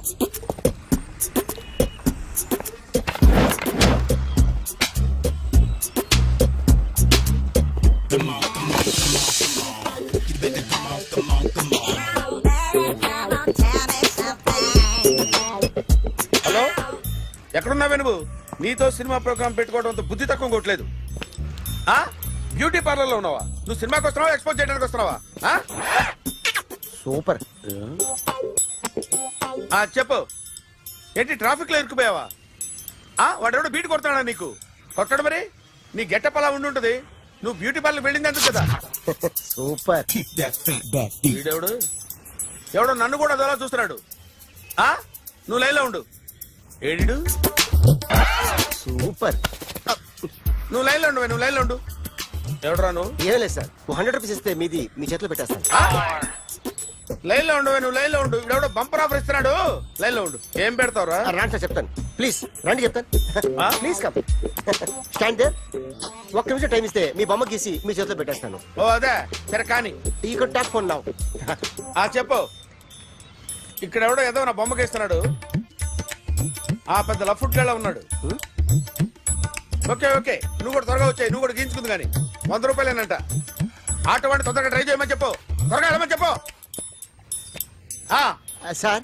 Hello, ఎక్కడున్నావే నువ్వు? నీతో cinema programme పెట్టుకోవడంతో బుద్ధి తక్కువ కొట్టలేదు. బ్యూటీ పార్లర్ లో ఉన్నావా? నువ్వు సినిమాకి వస్తున్నావా, ఎక్స్పోజ్ చేయడానికి వస్తున్నావా? సూపర్. చెప్పు, ఏంటి ట్రాఫిక్ లో ఇరుక్కుపోయావా? వాడెవడో బీట్ కొడతాడా నీకు? కొట్టడు మరి. నీ గెట్టప్ అలా ఉండుంటది. నువ్వు బ్యూటీ పార్లర్ వెళ్ళింది ఎందుకు కదా? సూపర్. వీడెవడు? ఎవడో నన్ను కూడా అదోలా చూస్తున్నాడు. నువ్వు లైన్లో ఉండు. ఏడిడు? సూపర్. నువ్వు లైన్లో ఉండు, నువ్వు లైన్లో ఉండు. ఎవడరా నువ్వు? ఏం లేదు సార్, 100 రూపీస్ ఇస్తే మీది మీ చేతిలో పెట్టేస్తాను. లైన్లో ఉండు, నువ్వు లైన్లో ఉండు. ఇవిడెవడో బంపర్ ఆఫర్ ఇస్తున్నాడు. లైన్లో ఉండు. ఏం పెడతావురా? రాండి సార్, చెప్తాను. ప్లీజ్ రండి, చెప్తాను. Please come. Stand there. ఒక్క నిమిషం టైం ఇస్తే మీ బొమ్మ గీసి మీ చేతిలో పెట్టేస్తాను. ఓ అదే సరే కానీ. ఈ కుడ్ టాక్ ఫోన్ నౌ. చెప్పు. ఇక్కడ ఎవడో ఏదో నా బొమ్మకి ఇస్తున్నాడు. పెద్ద లఫుట్ గళ్ళ ఉన్నాడు. ఓకే ఓకే, నువ్వు కూడా త్వరగా వచ్చాయి. నువ్వు కూడా గీంచుకుంది కానీ 100 రూపాయలేనంట. ఆటో వాడిని తొందరగా ట్రై చేయమని చెప్పు. త్వరగా వెళ్ళమని చెప్పు. సార్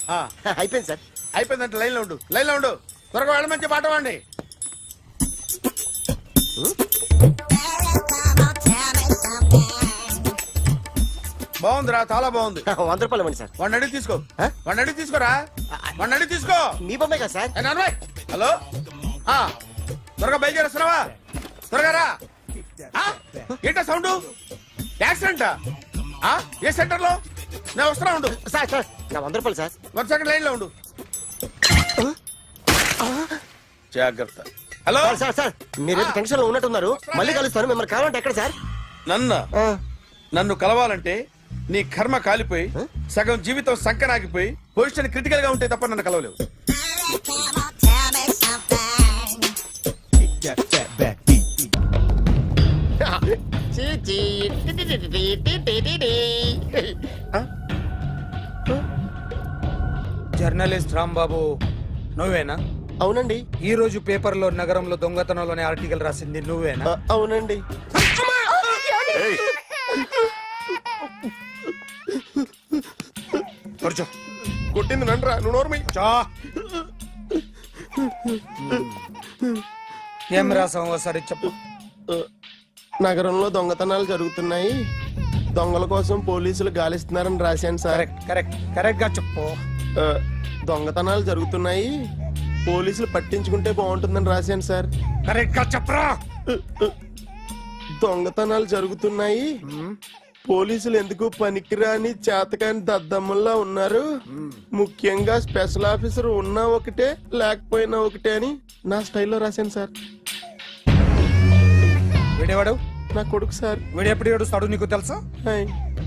అయిపోయింది సార్. అయిపోయిందంటే లైన్లో ఉండు, లైన్లో ఉండు. త్వరగా వెళ్ళమని చెప్పు ఆటో వాడిని. బాగుందిరా, చాలా బాగుంది. 100 రూపాయలు ఇవ్వండి సార్. వాడిని అడిగి తీసుకో. వాడిని అడిగి తీసుకోరా. వాడిని అడిగి తీసుకో. మీ బొమ్మే కదా సార్. హలో, త్వరగా బయలుదేరేస్తున్నావా? త్వరగా రా. ఏంటా సౌండ్? యాక్సిడెంటా? ఏ సెంటర్ లో? నేను వస్తున్నా ఉండు. సార్ సార్ నా 100 రూపాయలు సార్. 1 సెకండ్ లైన్ లో ఉండు. జాగ్రత్త. హలో సార్ సార్, మీరు టెన్షన్ లో ఉన్నట్టున్నారు. మళ్ళీ కలుస్తాను. మిమ్మల్ని కావాలంటే ఎక్కడ సార్? నన్ను కలవాలంటే నీ కర్మ కాలిపోయి సగం జీవితం సంకనాగిపోయి పొజిషన్ క్రిటికల్ గా ఉంటే తప్ప నన్ను కలవలేవు. జర్నలిస్ట్ రాంబాబు నువ్వేనా? అవునండి. ఈ రోజు పేపర్ లో నగరంలో దొంగతనంలోనే ఆర్టికల్ రాసింది నువ్వేనా? అవునండి. కొట్టింది నండ్రా, నువ్వు నోర్మి. ఏం రాసావు ఒకసారి చెప్పు. నగరంలో దొంగతనాలు జరుగుతున్నాయి, దొంగల కోసం పోలీసులు గాలిస్తున్నారని రాశాను సార్. కరెక్ట్ గా చెప్పు. దొంగతనాలు జరుగుతున్నాయి, పోలీసులు పట్టించుకుంటే బాగుంటుందని రాశాను సార్. కరెక్ట్ గా చెప్పరా. దొంగతనాలు జరుగుతున్నాయి, పోలీసులు ఎందుకు పనికిరాని చేతకాని దద్దమ్మల్లా ఉన్నారు, ముఖ్యంగా స్పెషల్ ఆఫీసర్ ఉన్నా ఒకటే లేకపోయినా ఒకటే అని నా స్టైల్లో రాశాను సార్. వీడేవాడు? నా కొడుకు సార్. వీడు ఎప్పుడు ఏడుస్తాడు నీకు తెలుసా?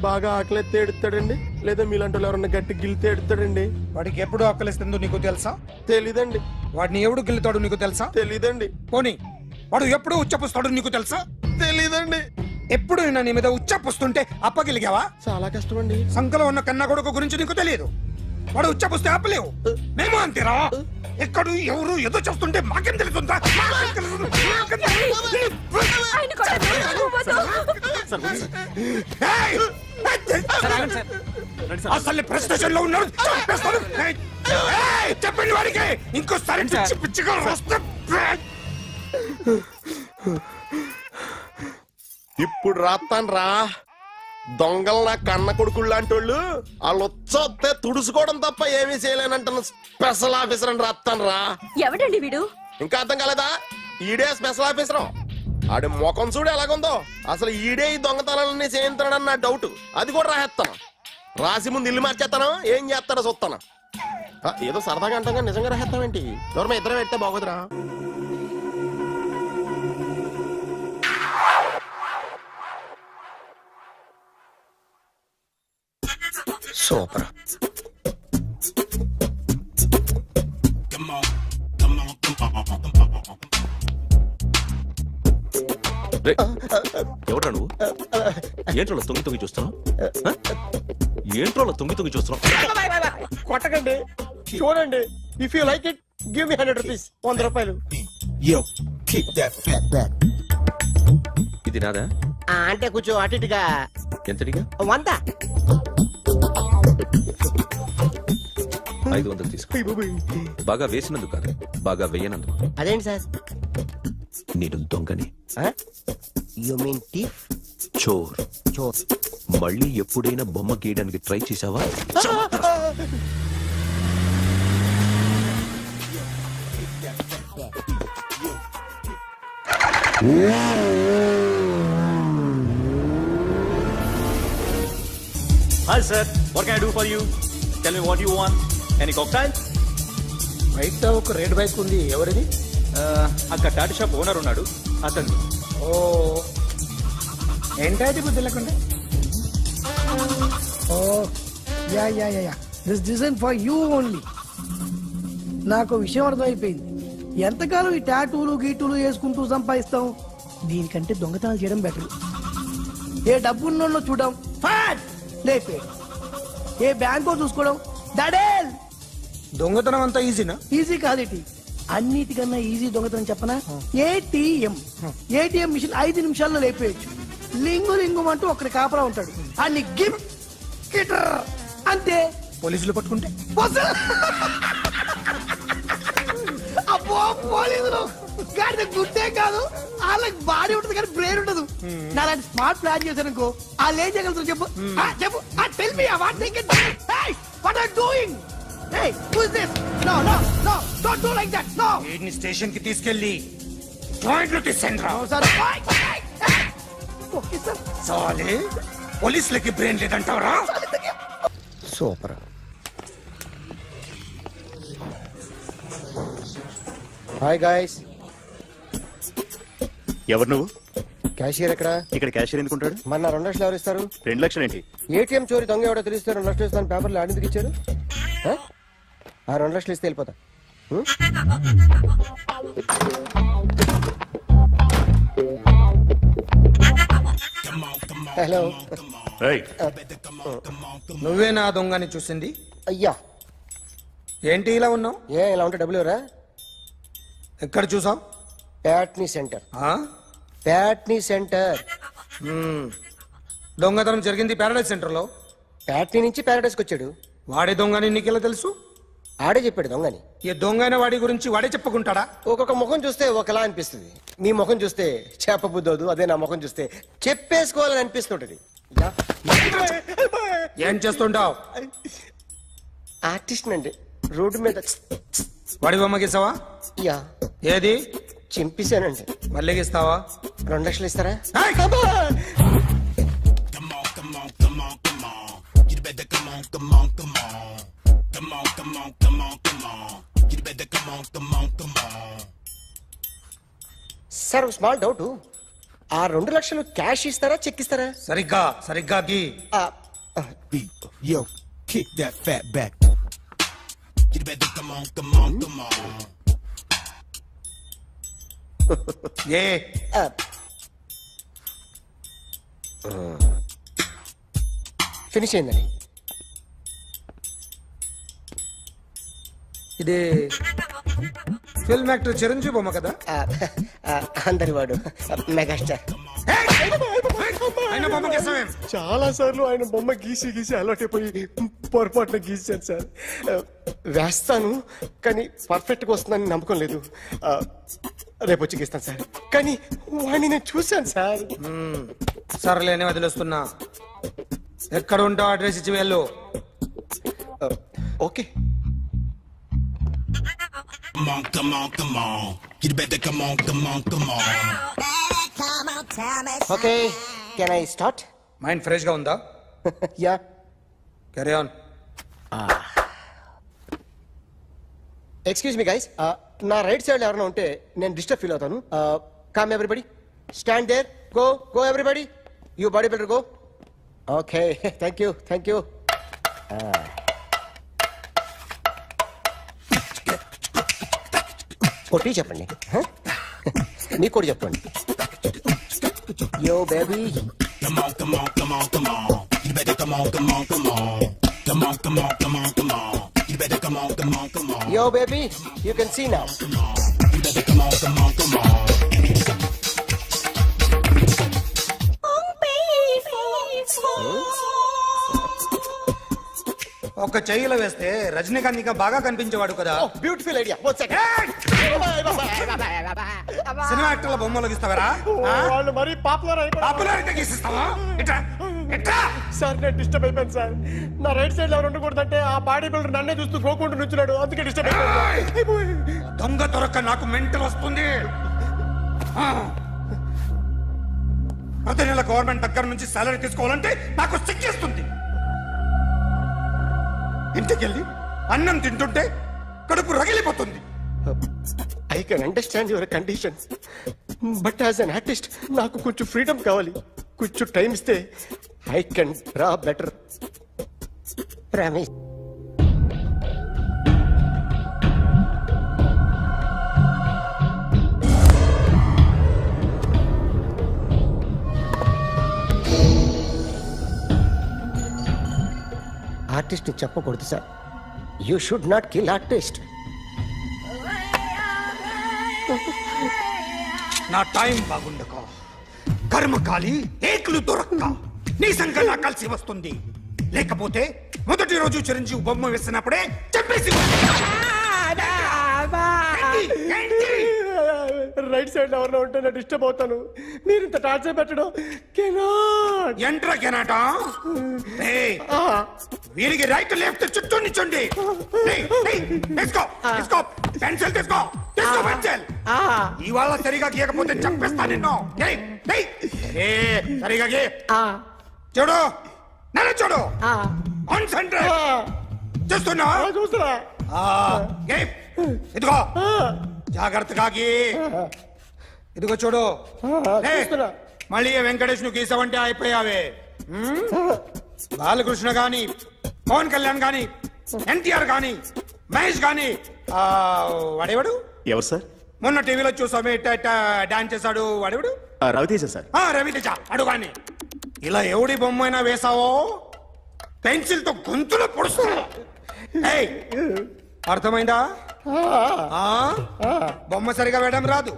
బాగా ఆకలిస్తే ఎడుతాడండి, లేదా మీలాంటి వాళ్ళు ఎవరన్నా గట్టి గిల్లితే ఎడుతాడండి. వాడికి ఎప్పుడు ఆకలిస్తుందో నీకు తెలుసా? తెలీదండి. వాడిని ఎవడు గిల్లుతాడు నీకు తెలుసా? తెలీదండి. పోనీ వాడు ఎప్పుడు ఉచ్చపుస్తాడు నీకు తెలుసా? తెలీదండి. ఎప్పుడు నీ మీద ఉచ్చపుస్తుంటే అప్పగిలిగావా? చాలా కష్టం అండి. సంకలో ఉన్న కన్నా కొడుకు గురించి నీకు తెలియదు. వాడు ఉచ్చపుస్తే ఆపలేవు. మేము అంతేరా. ఎక్కడు ఎవరు ఏదో చెప్తుంటే మాకేం తెలుస్తుందా? అసలు ప్రెస్టేషన్ లో ఉన్నాడు. చెప్పండి వాడికి ఇంకోసారి పిచ్చి పిచ్చిగా వస్తే. ఇప్పుడు రాత్తాను రా. దొంగలు నా కన్న కొడుకులు లాంటి వాళ్ళు వాళ్ళు వచ్చొస్తే తుడుచుకోవడం తప్ప ఏమీ చేయలేనంటున్న స్పెషల్ ఆఫీసర్ అని రాత్తాను రా. ఎవడండి వీడు? ఇంకా అర్థం కాలేదా? ఈడే స్పెషల్ ఆఫీసర్. ఆడి ముఖం చూడు ఎలాగుందో. అసలు ఈడే ఈ దొంగతనాలన్నీ చేయించాడని నా డౌట్. అది కూడా రాసేస్తాను. రాసి ముందు ఇల్లు మార్చేస్తాను. ఏం చేస్తాడో చూస్తాను. ఏదో సరదాగా అంటాం, నిజంగా రాసేస్తామేంటి? ఎవరు ఇద్దరం పెడితే బాగోదురా. సూపర్. ఎవడ్రా నువ్వు? ఏంట్రోలో తొంగి తొంగి చూస్తున్నావు? ఏంట్రోలో తొంగి తొంగి చూస్తున్నావు? కొట్టకండి. చూడండి, if you like it give me 100 rupees. 100 రూపాయలు. Yo, kick that fat back. ఇది నాదా? అంటే కొంచెం అటు ఇటుగా ఎంతడిగా? 100. 500 తీసుకో. బాగా వేసినందుకు కాదు, బాగా వేయనందుకు. అదేంటి సార్? నేను దొంగని, యు మీన్ థీఫ్? చోర్. చోర్. మళ్ళీ ఎప్పుడైనా బొమ్మ గీయడానికి ట్రై చేసావా? Hi sir, what can I do for you? Tell me what you want. Any cocktail? బయట ఒక రెడ్ బైక్ ఉంది, ఎవరిది? అక్కడ టాటా షాప్ ఓనర్ ఉన్నాడు, అతను. ఓ ఏంటది బుద్ధి లేకుండా? Oh yeah yeah yeah yeah this design for you only. నాకు విషయం అర్థమైపోయింది. ఎంతకాలం ఈ టాటూలు గీటూలు వేసుకుంటూ సంపాదిస్తాం? దీనికంటే దొంగతనాలు చేయడం బెటర్. ఏ డబ్బున్నోళ్ళు చూడడం ఫాట్ లేపే, ఏ బ్యాంకో చూసుకోవడం దడేల్. దొంగతనం అంతా ఈజీనా? ఈజీ కాదేటి, అన్నిటికన్నా ఈజీ దొంగతనం చెప్పనా? ఏటీఎం. ఏటీఎం మిషన్ 5 నిమిషాల్లో లేపేయచ్చు. లింగు లింగు అంటూ ఒకటి కాపలా ఉంటాడు, అన్ని గిమ్ గిటర్ అంతే. పోలీసులు పట్టుకుంటే అబ్బో పోలీసులు గాడి గుర్తే కాదు, వాళ్ళకి బాడీ ఉంటుంది కానీ బ్రెయిన్ ఉండదు. నాలాంటి స్మార్ట్ ప్లాన్ చేశానుకో వాళ్ళు ఏం చేయగలుగుతారు చెప్పు? చెప్పు, tell me what they can. What are doing? Hey, who is this? No, no, no, don't do like that. No. వీడిని స్టేషన్ కి తీసుకెళ్లి joint notice centre. No, sir. Okay, sir. సాలే పోలీసులకి బ్రెయిన్ లేదంటావరా? సూపర్. Hi guys. ఎవరు నువ్వు? Cashier ఎక్కడ? ఇక్కడ cashier ఎందుకుంటాడు? మన 2 లక్షలు ఎవరు ఇస్తారు? 2 లక్షలు ఏంటి? ఏటీఎం చోరీ దొంగ ఎవడో తెలిస్తే 2 లక్షలు ఇస్తాను పేపర్లు ఆడిందుకు ఇచ్చారు. ఆ 2 లక్షలు ఇస్తే వెళ్ళిపోతా. హలో. నువ్వే నా దొంగని చూసింది? అయ్యా, ఏంటి ఇలా ఉన్నావు? ఏ ఇలా ఉంటే డబ్బులు ఎవరా? ఎక్కడ చూసావు? ప్యాట్నీ సెంటర్. ప్యాట్నీ సెంటర్. దొంగతనం జరిగింది ప్యారడైజ్ సెంటర్ లో. ప్యాట్నీ నుంచి ప్యారడైస్కి వచ్చాడు. వాడే దొంగని నీకెలా తెలుసు? ఆడే చెప్పాడు దొంగని. ఈ దొంగైన వాడి గురించి వాడే చెప్పుకుంటాడా? ఒక్కొక్క ముఖం చూస్తే ఒకలా అనిపిస్తుంది. మీ ముఖం చూస్తే చెప్పబుద్దోదు, అదే నా ముఖం చూస్తే చెప్పేసుకోవాలని అనిపిస్తుంటది. ఏం చేస్తుంటావు? ఆర్టిస్ట్ అండి, రోడ్డు మీద. వాడి బొమ్మ గీసావా? యా. ఏది? చింపేశానండి. మళ్ళీ గీస్తావా? 2 లక్షలు ఇస్తారా? ఏయ్! సార్ స్మాల్ డౌట్, ఆ 2 లక్షలు క్యాష్ ఇస్తారా చెక్ ఇస్తారా? సరిగ్గా గీ. Yo, kick that fat back. You better come on, come on, come on. A finish అయిందండి. ఇది ఫిల్మ్ యాక్టర్ చిరంజీవి బొమ్మ కదా? అందరి వాడు మెగాస్టార్. ఆయన బొమ్మ గీసావేం? చాలా సార్లు ఆయన బొమ్మ గీసి గీసి అలవాటైపోయి పొరపాటున గీసాను సార్. వేస్తాను కానీ పర్ఫెక్ట్గా వస్తుందని నమ్మకం లేదు. రేపు వచ్చి గీస్తాను సార్. కానీ వాడిని నేను చూశాను సార్. సర్లేని వదిలేస్తున్నా. ఎక్కడ ఉంటావు అడ్రస్ ఇచ్చి వెళ్ళు. Okay. Come on, come on, come on. You better come on, come on, come on. Okay, can I start? Mind fresh గా ఉందా? Yeah. Carry on. Excuse me guys, నా రైట్ సైడ్ ఎవరైనా ఉంటే నేను డిస్టర్బ్ ఫీల్ అవుతాను. Come everybody, stand there. Go go everybody, you body builder go. Okay, thank you thank you. కొట్టి చెప్పండి, మీకు కూడా చెప్పండి. Yo baby. Come on, come on, come on, come on. You better come on, come on, come on. Come on, come on, come on, come on. You better come on, come on, come on. Yo, baby, you can see now. You better come on, come on, come on. ఒక చెయ్యిలో వేస్తే రజనీకాంత్ ఇంకా బాగా కనిపించేవాడు కదా. Beautiful idea. One second. Cinema యాక్టర్ల బొమ్మలు గీస్తావరా? వాళ్ళు మరీ పాపులర్ అయిపోయారు. పాపులర్ అయితే గీసిస్తావా? ఇట్రా ఇట్రా. సార్ నేను డిస్టర్బ్ అయిపోయాను సార్. నా రైట్ సైడ్ లో ఎవరు ఉండకూడదంటే ఆ బాడీ బిల్డర్ నన్నే చూస్తూ గోకుంటూ నుంచున్నాడు, అందుకే డిస్టర్బ్ అయిపోయాను. దొంగ దొరక్క నాకు మెంటల్ వస్తుంది. ఆ. ప్రతి నెల గవర్నమెంట్ దగ్గర నుంచి సాలరీ తీసుకోవాలంటే నాకు సిగ్గేస్తుంది. ఇంటికెళ్ళి అన్నం తింటుంటే కడుపు రగిలిపోతుంది. I can understand your conditions, but as an artist నాకు కొంచెం ఫ్రీడమ్ కావాలి. కొంచెం టైం ఇస్తే I can draw better. Promise. Artist చెప్పకూడదు sir. You should not kill artist. నా టైం బాగుండక కర్మకాలి ఏకులు దొరక్క నీ సంఘం నాకు కలిసి వస్తుంది. లేకపోతే మొదటి రోజు చిరంజీవి బొమ్మ వేసినప్పుడే చెప్పేసి రైట్ సైడ్ ఎవరిలో ఉంటే నేను డిస్టర్బ్ అవుతాను. మీరు ఇంత టార్చర్ పెట్టడం కెనాట్. ఎంట్రా కెనాట. వీరికి రైట్ లెఫ్ట్ చుట్టూ నిచ్చండి. తీసుకో తీసుకో పెన్సిల్ తీసుకో తీసుకో పెన్సిల్. ఇవాళ సరిగా గీయకపోతే చంపేస్తా నిన్ను. సరిగా గీ. చూడు నన్ను చూడు. కాన్సంట్రేట్ చూస్తున్నా చూస్తున్నా. ఇదిగో జాగ్రత్తగా గీ. ఇదిగో చూడు. మళ్ళీ వెంకటేష్ ను గీసావంటే అయిపోయావే. బాలకృష్ణ గాని పవన్ కళ్యాణ్ గాని ఎన్టీఆర్ గాని మహేష్ గాని వాడేవాడు ఎవరు సార్? మొన్న టీవీలో చూసామే డాన్స్ చేశాడు వాడేవాడు? రవితేజ సార్. రవితేజ అడుగాని. ఇలా ఎవడి బొమ్మ అయినా వేసావో పెన్సిల్ తో గొంతులో పొడుస్తా. అర్థమైందా? బొమ్మ సరిగా వేయడం రాదు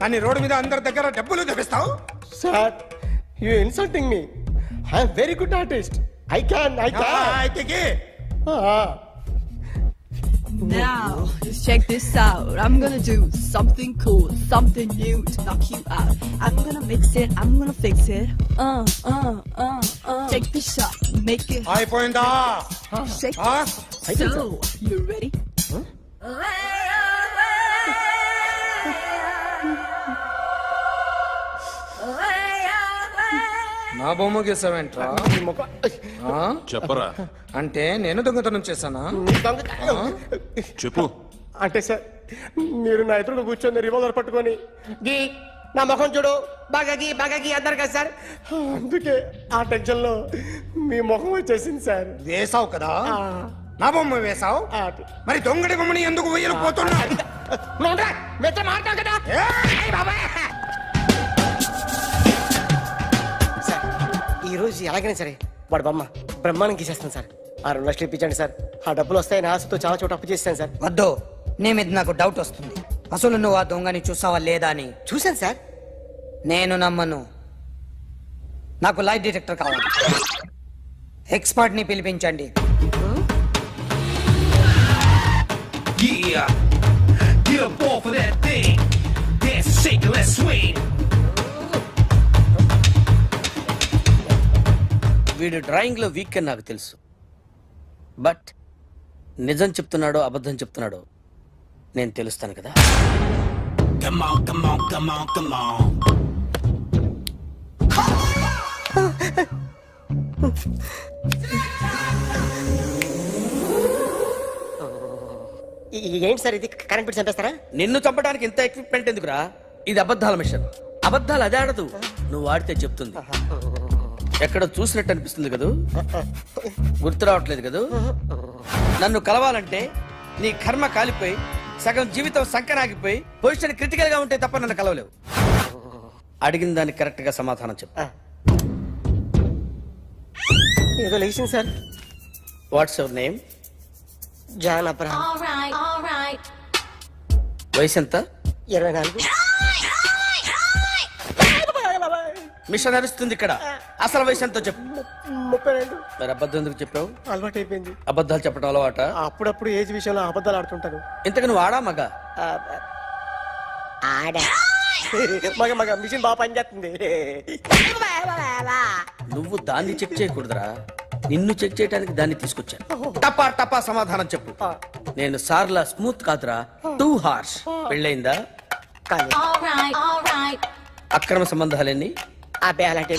కానీ రోడ్డు మీద అందరి దగ్గర డబ్బులు తెప్పిస్తావు. Sir you insulting me. I'm very good artist. I can అయితే Now, just check this out. I'm gonna do something cool, something new to knock you out. I'm gonna mix it, I'm gonna fix it. Take the shot, make it అయిపోయిందా? shake it. So, you ready? నా బొమ్మ గీసావేంట్రా? చెప్పరా. అంటే నేను దొంగతనం చేశానా? చెప్పు. అంటే సార్ మీరు నా ఎదురుగా కూర్చొని రివాల్వర్ పట్టుకొని గీ నా ముఖం చూడు బాగా గీ అన్నారు కదా సార్. అందుకే ఆ టెన్షన్ లో మీ ముఖం వచ్చేసింది సార్. వేసావు కదా, నా బొమ్మ వేసావు. మరి దొంగడి బొమ్మని ఎందుకు వేయలు పోతున్నా? సార్ ఈ రోజు ఎలాగైనా సరే వాడు బొమ్మ బ్రహ్మాండం గీసేస్తాను సార్. 6 లక్షలు ఇప్పించండి సార్. ఆ డబ్బులు వస్తాయని ఆశతో చాలా చోట అప్పు చేస్తాను సార్. వద్దు, నీ మీద నాకు డౌట్ వస్తుంది. అసలు నువ్వు ఆ దొంగని చూసావా లేదా అని. చూశాను సార్. నేను నమ్మను. నాకు లైట్ డిటెక్టర్ కావాలి. ఎక్స్పర్ట్ ని పిలిపించండి. Yeah, get up off of that thing. Dance and shake and let's swing. వీడు డ్రాయింగ్ లో వీక్ అని నాకు తెలుసు. బట్ నిజం చెప్తున్నాడో అబద్ధం చెప్తున్నాడో నేను తెలుస్తాను కదా. Come on, come on, come on, come on. ఏంటి సార్ ఇది? కరెంట్ బిల్ చంపేస్తారా? నిన్ను చంపడానికి ఇంత ఎక్విప్మెంట్ ఎందుకురా? ఇది అబద్ధాల మిషన్. అబద్ధాలు అదే ఆడదు, నువ్వు ఆడితే చెప్తుంది. ఎక్కడ చూసినట్టు అనిపిస్తుంది కదూ, గుర్తు రావట్లేదు కదూ. నన్ను కలవాలంటే నీ కర్మ కాలిపోయి సగం జీవితం సంకనాగిపోయి పొజిషన్ క్రిటికల్ గా ఉంటే తప్ప నన్ను కలవలేవు. అడిగిన దానికి కరెక్ట్ గా సమాధానం చెప్పు. ఏదో లేచింది sir. What's your name? John Abraham. వయసు ఎంత? 24. మిషన్ నడుస్తుంది ఇక్కడ. అసలు వయసు ఎంతో చెప్పు. 32. మరి అబద్ధం ఎందుకు చెప్పావు? అలవాటు అయిపోయింది. అబద్ధాలు చెప్పడం అలవాట? అప్పుడప్పుడు ఏజ్ విషయంలో అబద్ధాలు ఆడుతుంటాను. ఇంతకు నువ్వు ఆడా మగ? ఆడా. మగ మగ మిషన్ బాగా పనిచేస్తుంది. నువ్వు దాన్ని చెక్ చేయకూడదురా, నిన్ను చెక్ చేయడానికి దాన్ని తీసుకొచ్చాను. టపా టపా సమాధానం చెప్పు. నేను సార్లా స్మూత్ కాదురా, టూ హార్ష్. పెళ్ళయిందా? కానీ అక్రమ సంబంధాలన్నీ? అబ్బాయి అలాంటి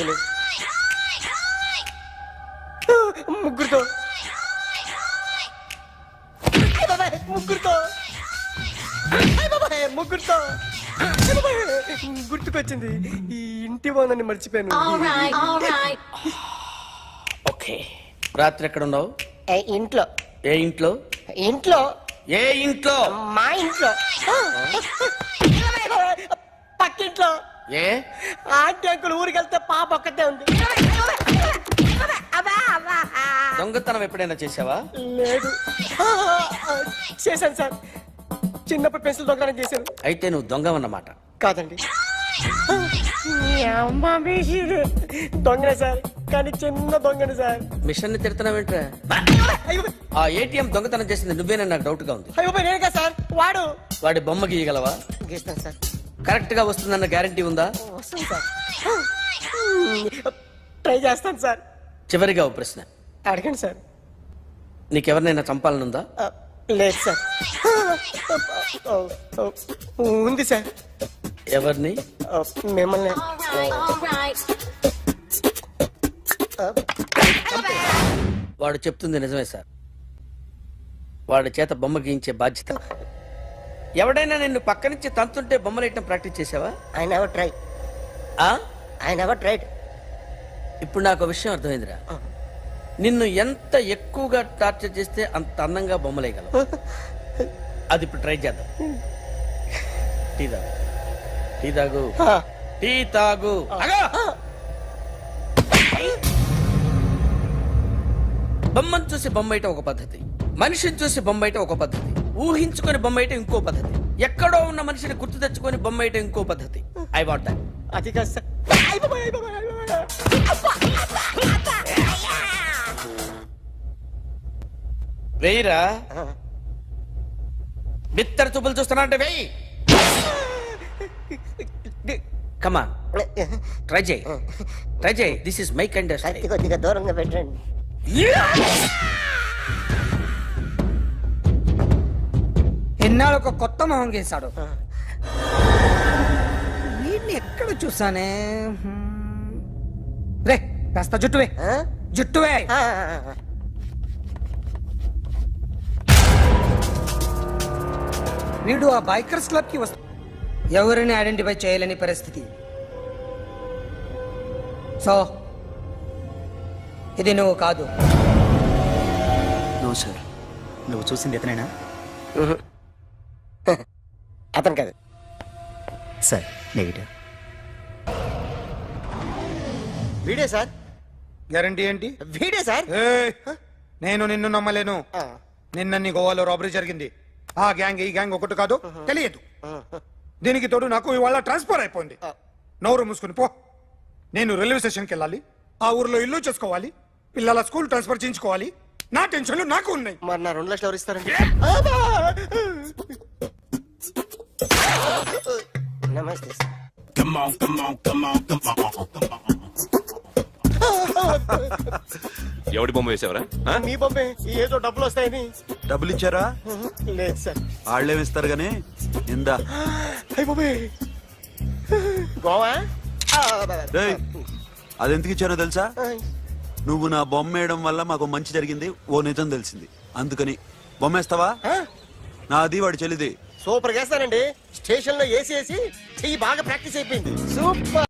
ముగ్గురుతో ముగ్గురుతో ముగ్గురుతో గుర్తుకొచ్చింది. ఈ ఇంటి బాగుందని మర్చిపోయాను. ఓకే. రాత్రి ఎక్కడ ఉన్నావు? ఇంట్లో. ఏ ఇంట్లో? ఇంట్లో. ఏ ఇంట్లో? మా ఇంట్లో. పక్కింట్లో. ఏ ఆంటీ అంకుల్ ఊరికి వెళ్తే పాప ఒక్కతే ఉంది. దొంగతనం ఎప్పుడైనా చేసావా? లేదు. చేశాను సార్, చిన్నప్పుడు పెన్సిల్ దొంగతనం చేశాను. అయితే నువ్వు దొంగ అన్నమాట. కాదండి, దొంగనే సార్, కానీ చిన్న దొంగని సార్. మిషన్ ని తిడుతున్నావేంట్రా? ఆ ఏటీఎం దొంగతనం చేసింది నువ్వేనని నాకు డౌట్ గా ఉంది. అయ్యో నేను కదా సార్, వాడి బొమ్మ గీయగలవా? గీస్తాను సార్. కరెక్ట్ గా వస్తుందన్న గ్యారంటీ ఉందా? వస్తాను సార్, ట్రై చేస్తాను సార్. చివరిగా ఓ ప్రశ్న అడగండి సార్. నీకెవరినైనా చంపాలనుందా? లేదు సార్. ఉంది సార్. ఎవరిని? మిమ్మల్ని. వాడు చెప్తుంది నిజమే సార్. వాడి చేత బొమ్మ గీయించే బాధ్యత. ఎవడైనా నిన్ను పక్క నుంచి తంతుంటే బొమ్మలేయటం ప్రాక్టీస్ చేసావా? I never try. I never tried. ఇప్పుడు నాకు ఒక విషయం అర్థమైందిరా. నిన్ను ఎంత ఎక్కువగా టార్చర్ చేస్తే అంత అందంగా బొమ్మలేయగలవు. అది ఇప్పుడు ట్రై చేద్దాం. టీ తాగు. టీ తాగు. టీ తాగు. బొమ్మను చూసి బొమ్మయటం ఒక పద్ధతి, మనిషిని చూసి బొమ్మయటం ఒక పద్ధతి, ఊహించుకొని బొమ్మయటం ఇంకో పద్ధతి, ఎక్కడో ఉన్న మనిషిని గుర్తు తెచ్చుకొని బొమ్మయటం ఇంకో పద్ధతి. I want that. అది కాదు సార్. వెయ్యిరా. బిత్తర చూపులు చూస్తున్నా అంటే వెయ్యి. కమాన్, ట్రై చేయి. ట్రై చేయి. This is my kind of style. కొద్దిగా దూరంగా పెట్టండి. ఎన్నాళ్ళు ఒక కొత్త మొహం గీశాడు. వీడిని ఎక్కడ చూసానే? రే కాస్త జుట్టువే, జుట్టువే. వీడు ఆ బైకర్స్ క్లబ్ కి వస్తా, ఎవరిని ఐడెంటిఫై చేయలేని పరిస్థితి. సో ఇది నువ్వు కాదు. నో సార్, నువ్వు చూసింది ఎతనేనా? అతను కాదు సార్, నెగిటివ్. వీడే సార్. గ్యారంటీ ఏంటి? వీడే సార్. నేను నిన్ను నమ్మలేను. నిన్న నీ గోవాలో రాబరీ జరిగింది. ఆ గ్యాంగ్ ఈ గ్యాంగ్ ఒకటి కాదు, తెలియదు. దీనికి తోడు నాకు ఇవాళ ట్రాన్స్ఫర్ అయిపోయింది. నోరు మూసుకుని పో. నేను రైల్వే స్టేషన్కి వెళ్ళాలి, ఆ ఊర్లో ఇల్లు చేసుకోవాలి, పిల్లల స్కూల్ ట్రాన్స్ఫర్ చేయించుకోవాలి. నా టెన్షన్లు నాకు ఉన్నాయి. మరి నా 2 లక్షలు ఎవరు ఇస్తారండి? నమస్తే sir. Come on, come on, come on, come on, come on. ఎవడి బొమ్మ వేసావరా? మీ బొమ్మే, ఏదో డబ్బులు వస్తాయని. డబ్బులు ఇచ్చారా? లేదు సార్. వాళ్ళేమిస్తారు గానీ ఇందా. అయ్య బాబే, గోవా. రేయ్, అదెందుకు ఇచ్చారో తెలుసా? నువ్వు నా బొమ్మ వేయడం వల్ల మాకు మంచి జరిగింది, ఓ నిజం తెలిసింది. అందుకని బొమ్మేస్తావా? నాది వాడి చెల్లిది. సూపర్ చేస్తానండి. స్టేషన్ లో ఏసీ చెయ్యి బాగా ప్రాక్టీస్ అయిపోయింది. సూపర్.